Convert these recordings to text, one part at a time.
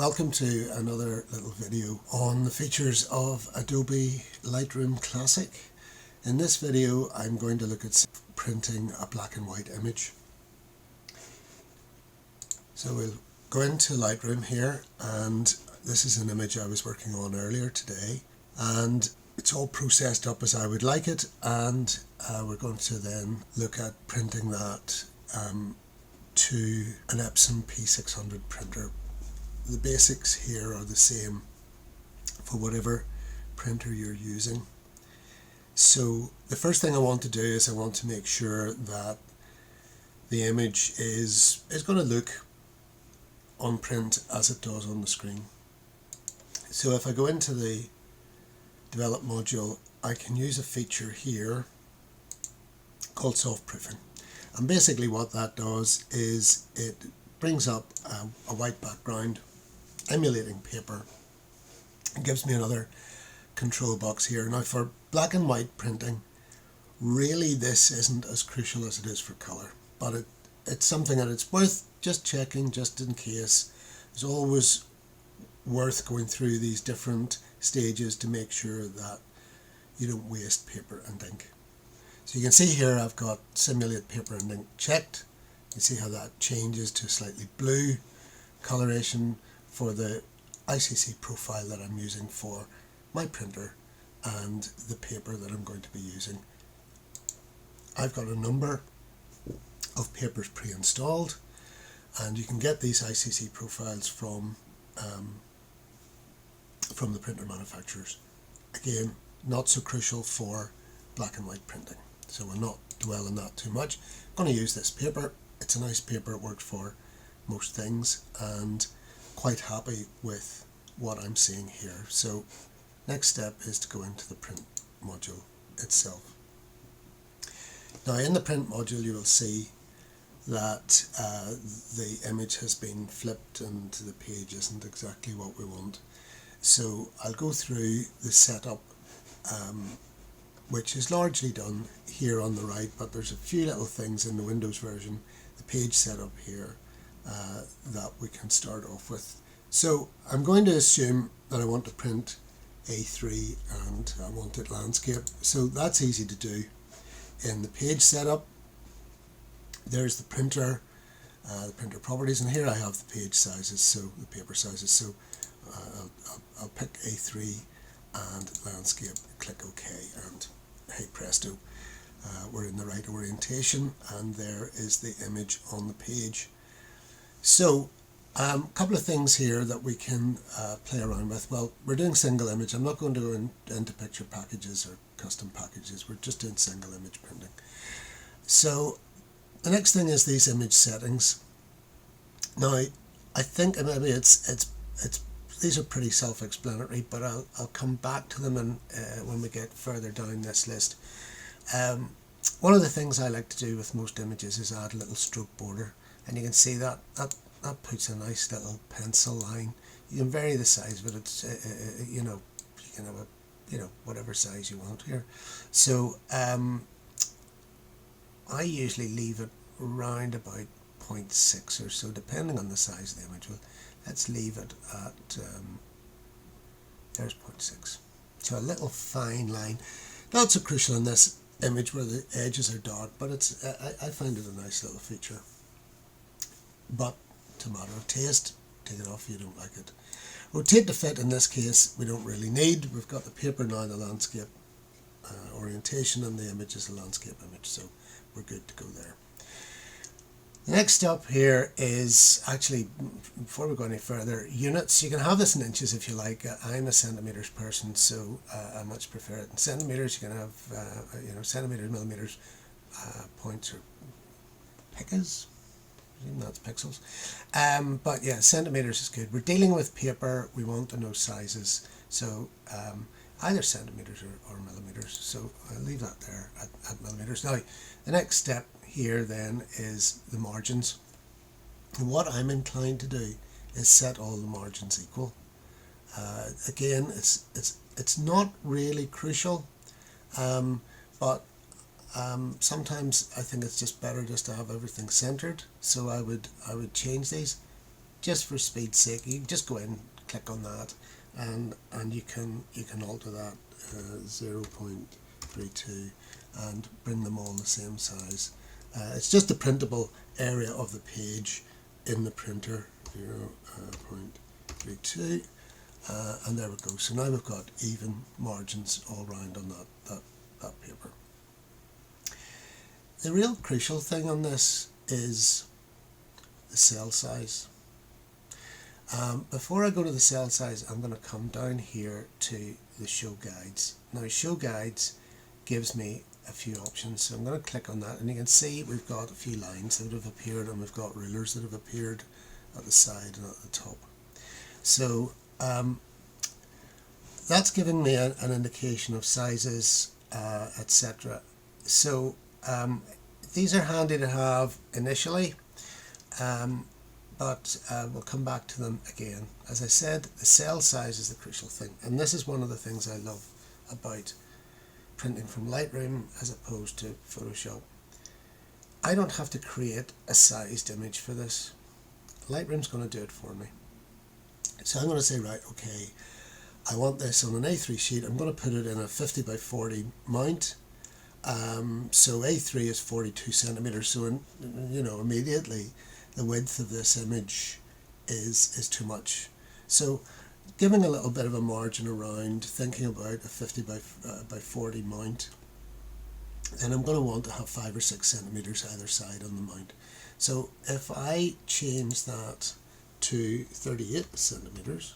Welcome to another little video on the features of Adobe Lightroom Classic. In this video I'm going to look at printing a black and white image. So we'll go into Lightroom here, and this is an image I was working on earlier today, and it's all processed up as I would like it, and we're going to then look at printing that to an Epson P600 printer. The basics here are the same for whatever printer you're using. So the first thing I want to do is I want to make sure that the image is going to look on print as it does on the screen. So if I go into the Develop module, I can use a feature here called soft proofing. And basically what that does is it brings up a white background emulating paper. It gives me another control box here. Now for black and white printing, really this isn't as crucial as it is for colour, but it's something that it's worth just checking just in case. It's always worth going through these different stages to make sure that you don't waste paper and ink. So you can see here I've got simulate paper and ink checked. You see how that changes to slightly blue coloration for the ICC profile that I'm using for my printer and the paper that I'm going to be using. I've got a number of papers pre-installed, and you can get these ICC profiles from the printer manufacturers. Again, not so crucial for black and white printing, so we'll not dwell on that too much. I'm going to use this paper. It's a nice paper, it works for most things, and quite happy with what I'm seeing here. So next step is to go into the print module itself. Now in the print module you will see that the image has been flipped and the page isn't exactly what we want. So I'll go through the setup, which is largely done here on the right, but there's a few little things in the Windows version, the page setup here, that we can start off with. So I'm going to assume that I want to print A3 and I want it landscape. So that's easy to do. In the page setup, there's the printer properties, and here I have the page sizes, so the paper sizes. So I'll pick A3 and landscape, click OK, and hey presto, we're in the right orientation, and there is the image on the page. So a couple of things here that we can play around with. Well, we're doing single image. I'm not going to go into picture packages or custom packages. We're just doing single image printing. So the next thing is these image settings. Now I think maybe it's these are pretty self-explanatory, but I'll come back to them when we get further down this list. One of the things I like to do with most images is add a little stroke border, and you can see that puts a nice little pencil line. You can vary the size of it. It's you can have a whatever size you want here. So I usually leave it around about 0.6 or so, depending on the size of the image. Well, let's leave it at there's 0.6. So a little fine line. Not so crucial in this image where the edges are dark, but it's I find it a nice little feature. But it's a matter of taste. Take it off if you don't like it. Rotate to fit in this case we don't really need. We've got the paper now, the landscape orientation, and the image is a landscape image, so we're good to go there. The next step here is actually, before we go any further, units. You can have this in inches if you like. I'm a centimeters person, so I much prefer it in centimeters. You can have centimeters, millimeters, points, or picas. That's pixels. But yeah, centimeters is good. We're dealing with paper. We want to know sizes. So either centimeters or millimeters. So I'll leave that there at millimeters. Now, the next step here then is the margins. And what I'm inclined to do is set all the margins equal. Again, it's not really crucial, but sometimes I think it's just better just to have everything centered, so I would change these. just for speed's sake, you just go in, click on that, and you can alter that 0.32 and bring them all the same size. It's just the printable area of the page in the printer, 0.32, and there we go. So now we've got even margins all round on that paper. The real crucial thing on this is the cell size. Before I go to the cell size, I'm going to come down here to the show guides. Now show guides gives me a few options, so I'm going to click on that, and you can see we've got a few lines that have appeared, and we've got rulers that have appeared at the side and at the top. So that's giving me an indication of sizes, etc. So these are handy to have initially, but we'll come back to them again. As I said, the cell size is the crucial thing, and this is one of the things I love about printing from Lightroom as opposed to Photoshop. I don't have to create a sized image for this. Lightroom's going to do it for me. So I'm going to say, right, okay, I want this on an A3 sheet. I'm going to put it in a 50 by 40 mount. So A3 is 42 centimeters. So immediately the width of this image is too much. So giving a little bit of a margin around, thinking about a 50 by 40 mount, then I'm going to want to have 5 or 6 centimeters either side on the mount. So if I change that to 38 centimeters,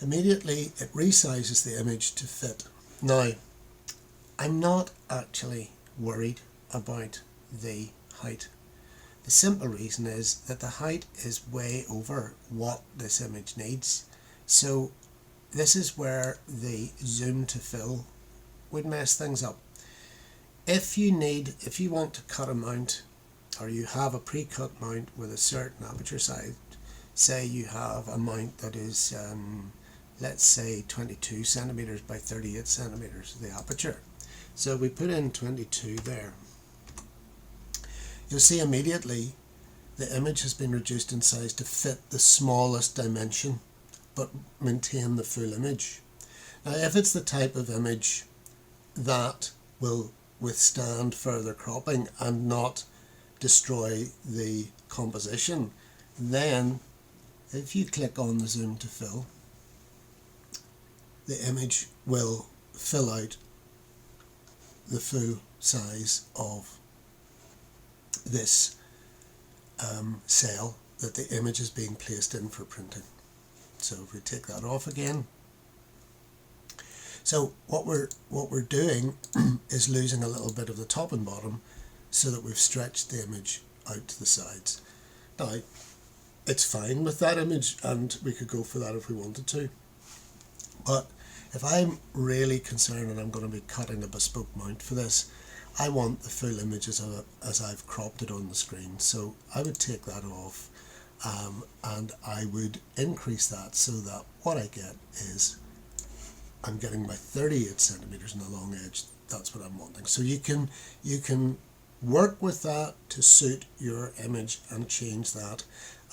immediately it resizes the image to fit. Now, I'm not actually worried about the height. The simple reason is that the height is way over what this image needs. So this is where the zoom to fill would mess things up. If you want to cut a mount, or you have a pre-cut mount with a certain aperture size, say you have a mount that is let's say 22 centimeters by 38 centimeters, the aperture. So we put in 22 there. You'll see immediately the image has been reduced in size to fit the smallest dimension but maintain the full image. Now if it's the type of image that will withstand further cropping and not destroy the composition, then if you click on the zoom to fill, the image will fill out the full size of this cell that the image is being placed in for printing. So if we take that off again, so what we're doing is losing a little bit of the top and bottom so that we've stretched the image out to the sides. Now it's fine with that image, and we could go for that if we wanted to, but if I'm really concerned and I'm going to be cutting a bespoke mount for this, I want the full image as I've cropped it on the screen. So I would take that off, and I would increase that so that what I get is I'm getting my 38 centimeters in the long edge. That's what I'm wanting. So you can work with that to suit your image and change that.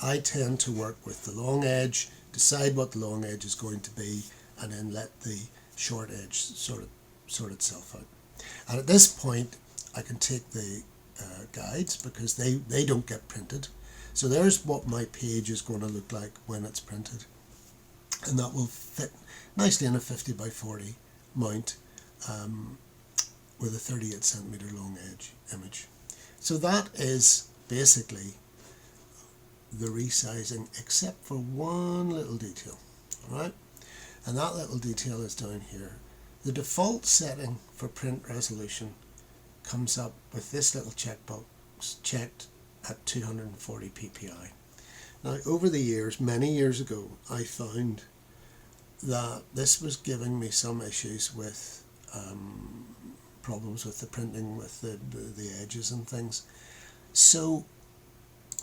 I tend to work with the long edge, decide what the long edge is going to be, and then let the short edge sort itself out. And at this point I can take the guides, because they don't get printed. So there's what my page is going to look like when it's printed, and that will fit nicely in a 50 by 40 mount with a 38 centimeter long edge image. So that is basically the resizing, except for one little detail. Alright, and that little detail is down here. The default setting for print resolution comes up with this little checkbox checked at 240 ppi. Now over the years, many years ago, I found that this was giving me some issues with problems with the printing, with the edges and things. So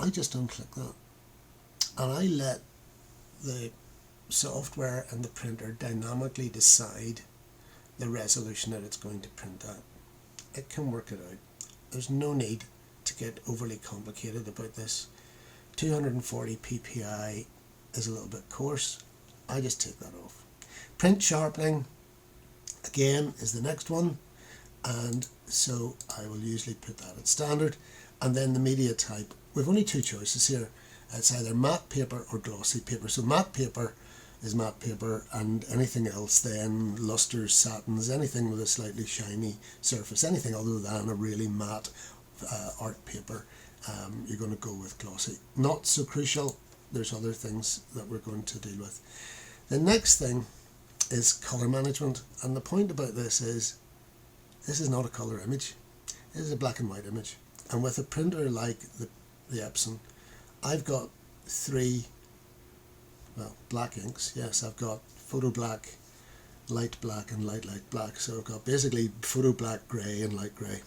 I just unclick that, and I let the software and the printer dynamically decide the resolution that it's going to print at. It can work it out. There's no need to get overly complicated about this. 240 ppi is a little bit coarse. I just take that off. Print sharpening again is the next one, and so I will usually put that at standard. And then the media type, we've only two choices here. It's either matte paper or glossy paper. So matte paper is matte paper, and anything else then, lusters, satins, anything with a slightly shiny surface, anything other than a really matte art paper, you're going to go with glossy. Not so crucial, there's other things that we're going to deal with. The next thing is colour management, and the point about this is not a colour image, it is a black and white image. And with a printer like the Epson, I've got three, well, black inks. Yes, I've got photo black, light black and light black. So I've got basically photo black, grey and light grey.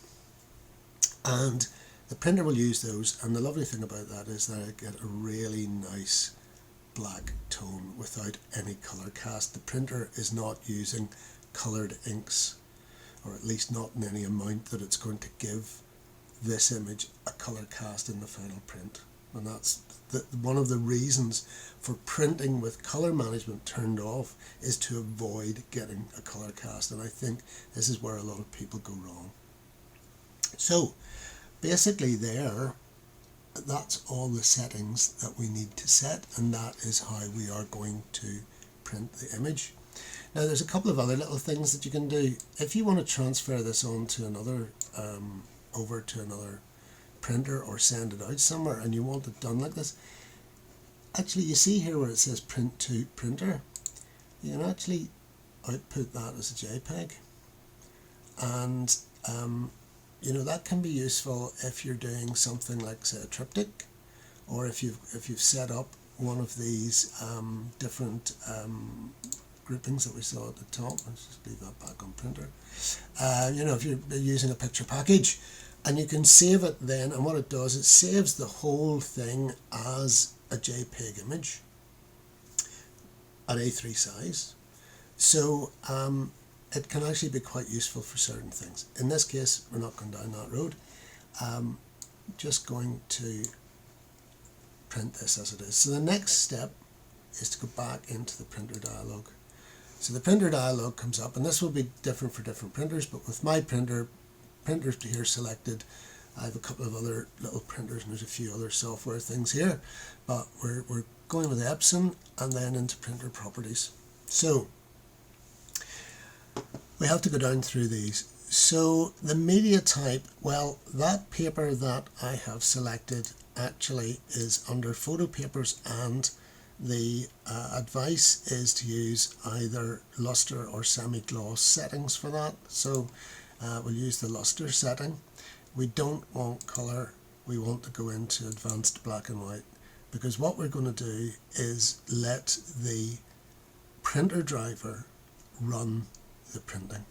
And the printer will use those, and the lovely thing about that is that I get a really nice black tone without any colour cast. The printer is not using coloured inks, or at least not in any amount that it's going to give this image a colour cast in the final print. And that's one of the reasons for printing with colour management turned off, is to avoid getting a colour cast, and I think this is where a lot of people go wrong. So basically that's all the settings that we need to set, and that is how we are going to print the image. Now there's a couple of other little things that you can do. If you want to transfer this on to another over to another printer or send it out somewhere and you want it done like this, actually you see here where it says print to printer, you can actually output that as a JPEG, and you know, that can be useful if you're doing something like, say, a triptych, or if you've set up one of these different groupings that we saw at the top. Let's just leave that back on printer. You know, if you're using a picture package, and you can save it then, and what it does, it saves the whole thing as a JPEG image at A3 size. So it can actually be quite useful for certain things. In this case, we're not going down that road. Just going to print this as it is. So the next step is to go back into the printer dialog. So the printer dialog comes up, and this will be different for different printers, but with my printers here selected, I have a couple of other little printers, and there's a few other software things here, but we're going with Epson and then into printer properties. So we have to go down through these. So the media type, well, that paper that I have selected actually is under photo papers, and the advice is to use either luster or semi-gloss settings for that. So we'll use the luster setting. We don't want colour, we want to go into advanced black and white, because what we're going to do is let the printer driver run the printing.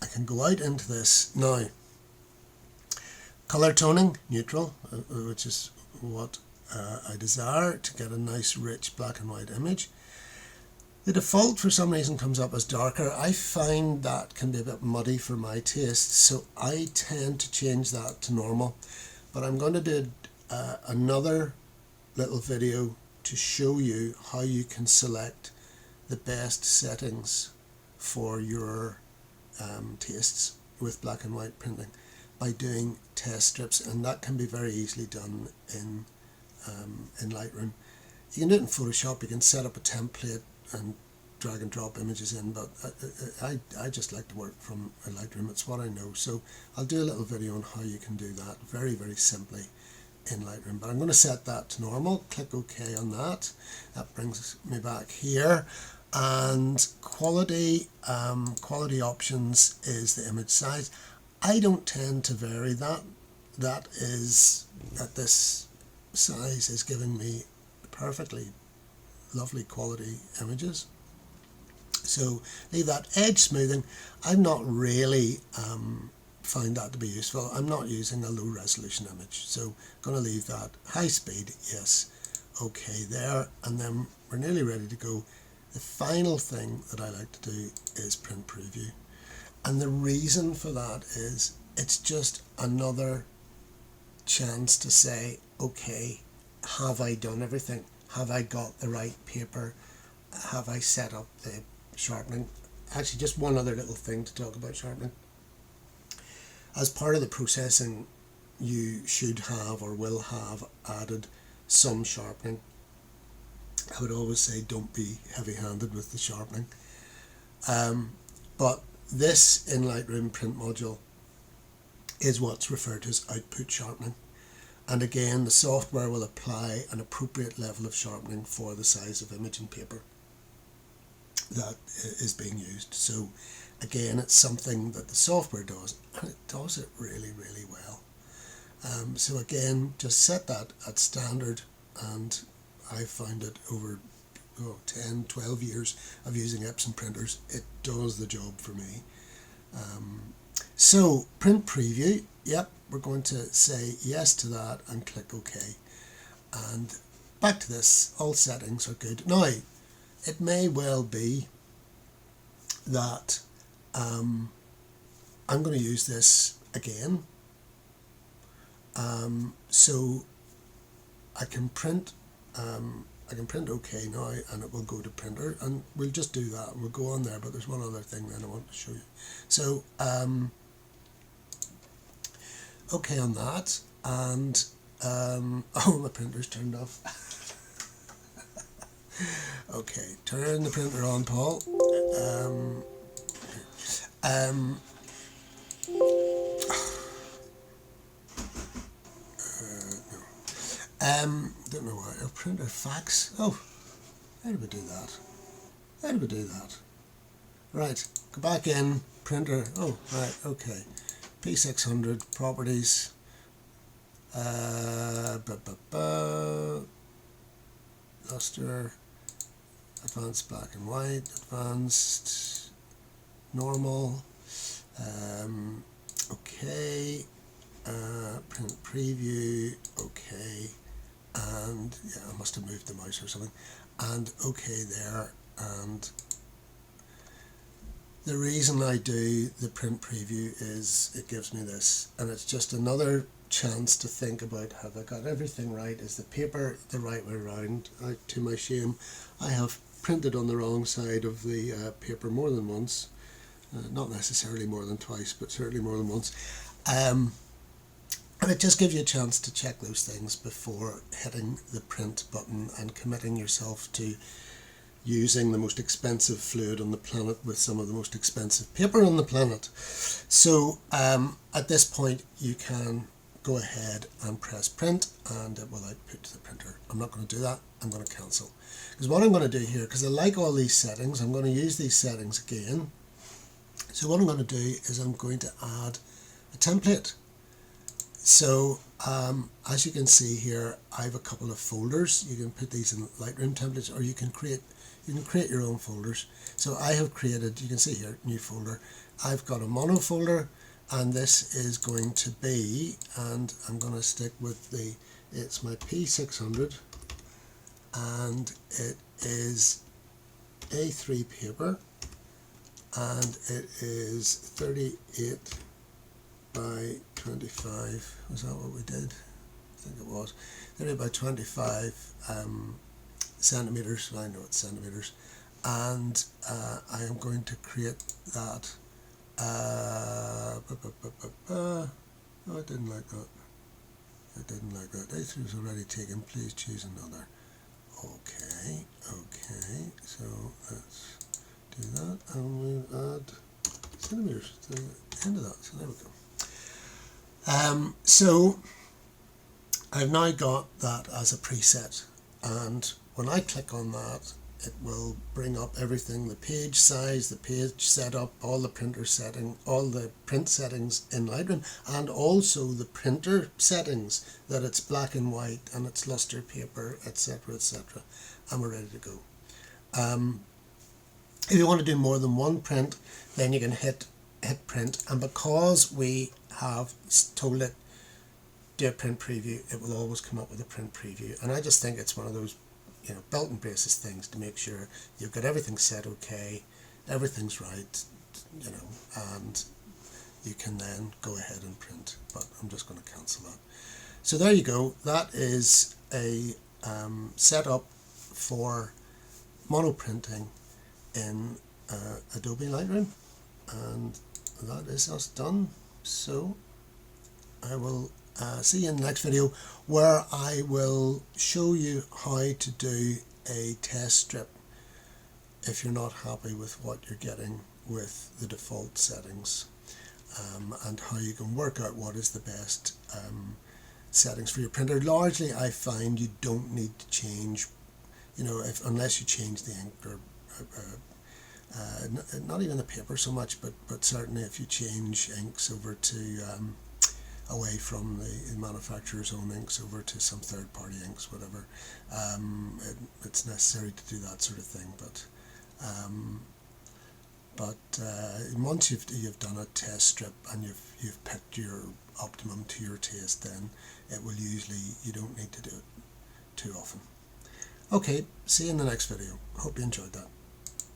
I can go out into this now. Colour toning, neutral, which is what I desire to get a nice rich black and white image. The default for some reason comes up as darker. I find that can be a bit muddy for my taste, so I tend to change that to normal. But I'm going to do another little video to show you how you can select the best settings for your tastes with black and white printing by doing test strips, and that can be very easily done in Lightroom. You can do it in Photoshop, you can set up a template and drag and drop images in, but I just like to work from Lightroom. It's what I know, so I'll do a little video on how you can do that very, very simply in Lightroom. But I'm going to set that to normal, click OK on that. That brings me back here, and quality options is the image size. I don't tend to vary that. That is, at this size, is giving me perfectly lovely quality images. So leave that. Edge smoothing, I'm not really find that to be useful. I'm not using a low resolution image, so I'm going to leave that. High speed, yes, okay there, and then we're nearly ready to go. The final thing that I like to do is print preview, and the reason for that is it's just another chance to say, okay, have I done everything? Have I got the right paper? Have I set up the sharpening? Actually, just one other little thing to talk about sharpening. As part of the processing, you should have or will have added some sharpening. I would always say don't be heavy-handed with the sharpening. But this in Lightroom Print module is what's referred to as output sharpening. And again, the software will apply an appropriate level of sharpening for the size of imaging paper that is being used. So again, it's something that the software does, and it does it really, really well. So again, just set that at standard, and I've found it over 10, 12 years of using Epson printers, it does the job for me. So print preview, yep, we're going to say yes to that and click OK. And back to this, all settings are good. Now, it may well be that I'm going to use this again. So I can print OK now, and it will go to printer, and we'll just do that and we'll go on there. But there's one other thing then I want to show you. So OK on that, and oh, my printer's turned off. Okay, turn the printer on, Paul. Don't know why. Oh, printer fax. Oh, how do we do that? How do we do that? Right, go back in, printer. Oh, right, okay. P600 properties. Luster. Advanced black and white. Advanced. Normal. Okay. Print preview. Okay. And yeah, I must have moved the mouse or something, and OK there. And the reason I do the print preview is it gives me this, and it's just another chance to think about, have I got everything right? Is the paper the right way around? To my shame, I have printed on the wrong side of the paper more than once, not necessarily more than twice, but certainly more than once. And it just gives you a chance to check those things before hitting the print button and committing yourself to using the most expensive fluid on the planet with some of the most expensive paper on the planet. So at this point you can go ahead and press print, and it will output to the printer. I'm not going to do that. I'm going to cancel. Because what I'm going to do here, because I like all these settings, I'm going to use these settings again. So what I'm going to do is I'm going to add a template. So as you can see here, I have a couple of folders. You can put these in Lightroom templates, or you can create your own folders. So I have created, you can see here, new folder. I've got a mono folder, and this is going to be, and I'm going to stick with it's my P600, and it is A3 paper, and it is 38 by 25, was that what we did? I think it was 30 by 25 centimeters. I know it's centimeters, and I am going to create that. Oh, I didn't like that. I didn't like that. A3 is already taken. Please choose another. Okay, okay. So let's do that, and we'll add centimeters to the end of that. So there we go. So I've now got that as a preset, and when I click on that, it will bring up everything: the page size, the page setup, all the printer setting, all the print settings in Lightroom, and also the printer settings, that it's black and white and it's luster paper, etc., etc. And we're ready to go. If you want to do more than one print, then you can hit print, and because we have told it do a print preview, it will always come up with a print preview. And I just think it's one of those, belt and braces things to make sure you've got everything set okay, everything's right, and you can then go ahead and print. But I'm just going to cancel that. So there you go. That is a setup for monoprinting in Adobe Lightroom, and that is us done. So I will see you in the next video, where I will show you how to do a test strip if you're not happy with what you're getting with the default settings, and how you can work out what is the best settings for your printer. Largely I find you don't need to change, unless you change the ink, or not even the paper so much, but certainly if you change inks over to away from the manufacturer's own inks over to some third-party inks, whatever, it's necessary to do that sort of thing. But once you've done a test strip and you've picked your optimum to your taste, then it will you don't need to do it too often. Okay, see you in the next video. Hope you enjoyed that.